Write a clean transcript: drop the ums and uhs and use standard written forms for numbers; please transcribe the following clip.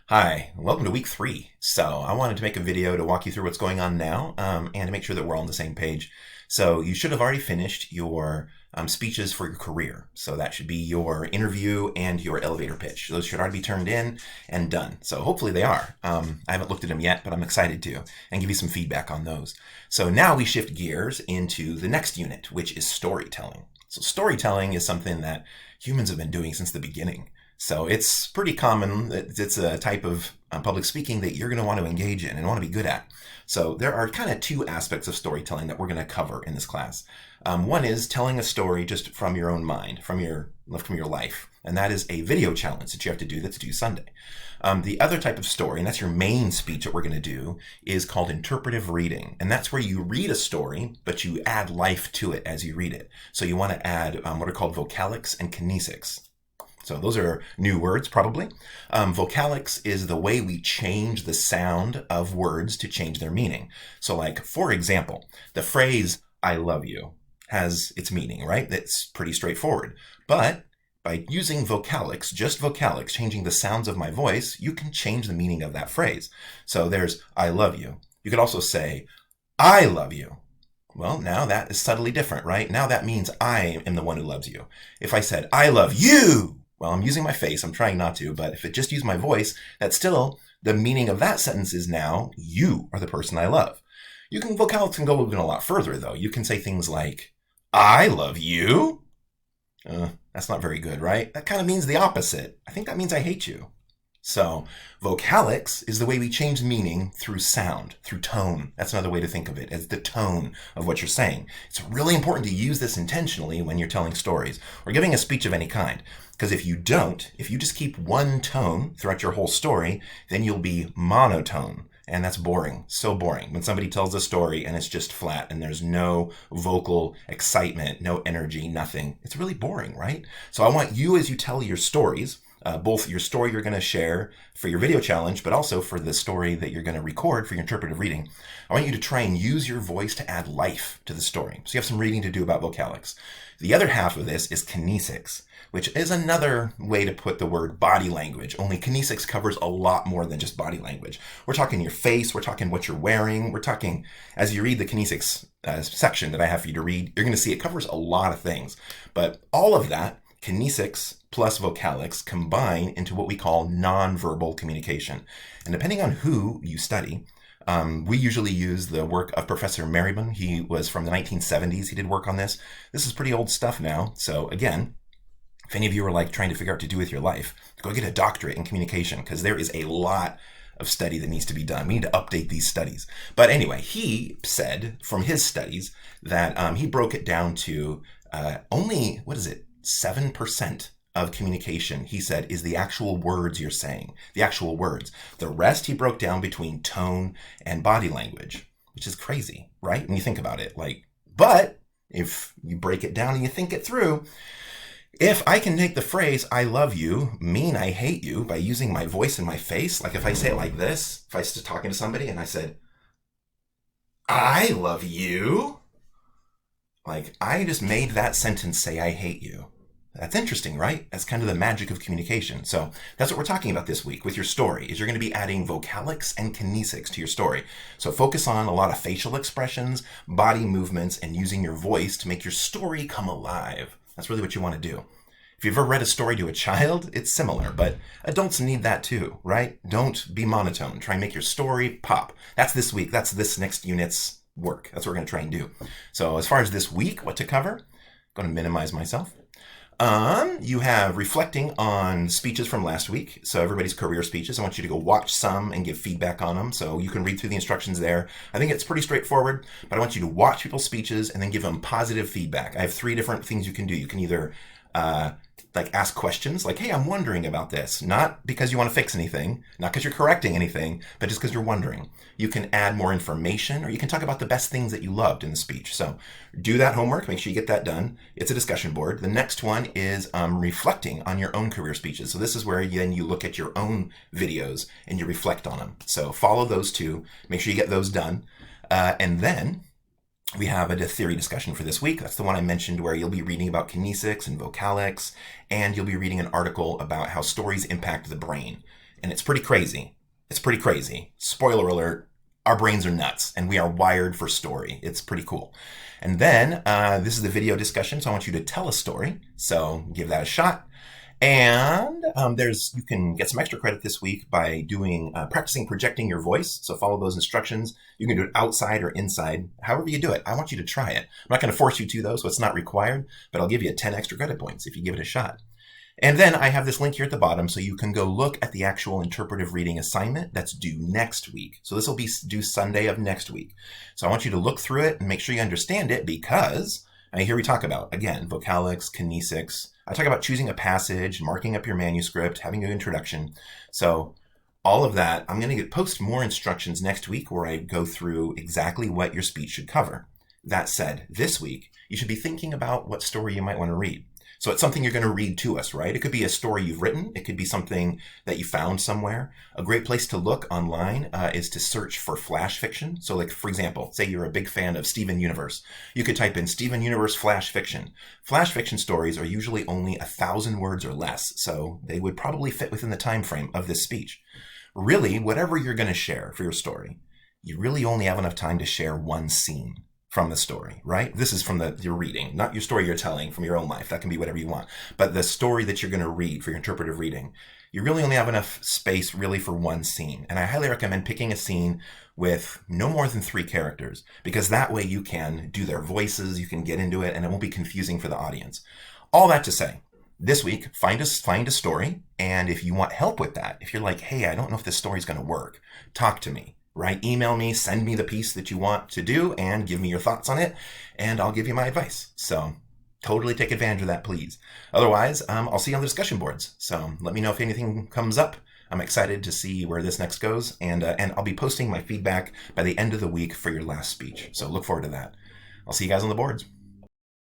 Hi, welcome to week 3. So I wanted to make a video to walk you through what's going on now and to make sure that we're all on the same page. So you should have already finished your speeches for your career. So that should be your interview and your elevator pitch. Those should already be turned in and done. So hopefully they are. I haven't looked at them yet, but I'm excited to and give you some feedback on those. So now we shift gears into the next unit, which is storytelling. So storytelling is something that humans have been doing since the beginning. So it's pretty common that it's a type of public speaking that you're going to want to engage in and want to be good at. So there are kind of two aspects of storytelling that we're going to cover in this class. One is telling a story just from your own mind, from your life. And that is a video challenge that you have to do that's due Sunday. The other type of story, and that's your main speech that we're going to do, is called interpretive reading. And that's where you read a story, but you add life to it as you read it. So you want to add what are called vocalics and kinesics. So those are new words, probably. Vocalics is the way we change the sound of words to change their meaning. So like, for example, the phrase, I love you, has its meaning, right? That's pretty straightforward. But by using vocalics, just vocalics, changing the sounds of my voice, you can change the meaning of that phrase. So there's, I love you. You could also say, I love you. Well, now that is subtly different, right? Now that means I am the one who loves you. If I said, I love you, well, I'm using my face, I'm trying not to, but if it just used my voice, that's still, the meaning of that sentence is now, you are the person I love. Vocalics can go even a lot further, though. You can say things like, I love you. That's not very good, right? That kind of means the opposite. I think that means I hate you. So vocalics is the way we change meaning through sound, through tone. That's another way to think of it, as the tone of what you're saying. It's really important to use this intentionally when you're telling stories or giving a speech of any kind. Because if you just keep one tone throughout your whole story, then you'll be monotone. And that's boring, so boring. When somebody tells a story and it's just flat and there's no vocal excitement, no energy, nothing, it's really boring, right? So I want you, as you tell your stories, both your story you're going to share for your video challenge, but also for the story that you're going to record for your interpretive reading, I want you to try and use your voice to add life to the story. So you have some reading to do about vocalics. The other half of this is kinesics, which is another way to put the word body language, only kinesics covers a lot more than just body language. We're talking your face, we're talking what you're wearing, we're talking, as you read the kinesics section that I have for you to read, you're going to see it covers a lot of things. But all of that, kinesics plus vocalics, combine into what we call nonverbal communication. And depending on who you study, we usually use the work of Professor Merriman. He was from the 1970s. He did work on this. This is pretty old stuff now. So again, if any of you are like trying to figure out what to do with your life, go get a doctorate in communication, because there is a lot of study that needs to be done. We need to update these studies. But anyway, he said from his studies that he broke it down to only, 7% of communication, he said, is the actual words you're saying, the actual words. The rest he broke down between tone and body language, which is crazy, right? When you think about it, but if you break it down and you think it through, if I can make the phrase, I love you, mean I hate you by using my voice and my face, like if I say it like this, if I was talking to somebody and I said, I love you, like I just made that sentence say, I hate you. That's interesting, right? That's kind of the magic of communication. So that's what we're talking about this week with your story, is you're going to be adding vocalics and kinesics to your story. So focus on a lot of facial expressions, body movements, and using your voice to make your story come alive. That's really what you want to do. If you've ever read a story to a child, it's similar, but adults need that too, right? Don't be monotone. Try and make your story pop. That's this week. That's this next unit's work. That's what we're going to try and do. So as far as this week, what to cover, I'm going to minimize myself. You have reflecting on speeches from last week. So everybody's career speeches. I want you to go watch some and give feedback on them. So you can read through the instructions there. I think it's pretty straightforward, but I want you to watch people's speeches and then give them positive feedback. I have 3 different things you can do. You can either ask questions like, hey, I'm wondering about this. Not because you want to fix anything, not because you're correcting anything, but just because you're wondering. You can add more information, or you can talk about the best things that you loved in the speech. So do that homework. Make sure you get that done. It's a discussion board. The next one is reflecting on your own career speeches. So this is where then you look at your own videos and you reflect on them. So follow those 2. Make sure you get those done. And then we have a theory discussion for this week. That's the one I mentioned, where you'll be reading about kinesics and vocalics, and you'll be reading an article about how stories impact the brain. and it's pretty crazy. It's pretty crazy. Spoiler alert, our brains are nuts, and we are wired for story. It's pretty cool. And then this is the video discussion, so I want you to tell a story. So give that a shot. And you can get some extra credit this week by doing practicing projecting your voice. So follow those instructions. You can do it outside or inside, however you do it. I want you to try it. I'm not going to force you to though, so it's not required, but I'll give you 10 extra credit points if you give it a shot. And then I have this link here at the bottom so you can go look at the actual interpretive reading assignment that's due next week. So this will be due Sunday of next week. So I want you to look through it and make sure you understand it, because here we talk about, again, vocalics, kinesics. I talk about choosing a passage, marking up your manuscript, having an introduction. So all of that, I'm going to post more instructions next week where I go through exactly what your speech should cover. That said, this week, you should be thinking about what story you might want to read. So it's something you're going to read to us, right? It could be a story you've written. It could be something that you found somewhere. A great place to look online is to search for flash fiction. So like, for example, say you're a big fan of Steven Universe. You could type in Steven Universe flash fiction. Flash fiction stories are usually only 1,000 words or less, so they would probably fit within the time frame of this speech. Really, whatever you're going to share for your story, you really only have enough time to share one scene from the story, right? This is from your reading, not your story you're telling from your own life. That can be whatever you want. But the story that you're going to read for your interpretive reading, you really only have enough space really for one scene. And I highly recommend picking a scene with no more than 3 characters, because that way you can do their voices, you can get into it, and it won't be confusing for the audience. All that to say, this week, find a story. And if you want help with that, if you're like, hey, I don't know if this story's going to work, talk to me. Right? Email me, send me the piece that you want to do, and give me your thoughts on it, and I'll give you my advice. So totally take advantage of that, please. Otherwise, I'll see you on the discussion boards. So let me know if anything comes up. I'm excited to see where this next goes, and I'll be posting my feedback by the end of the week for your last speech. So look forward to that. I'll see you guys on the boards.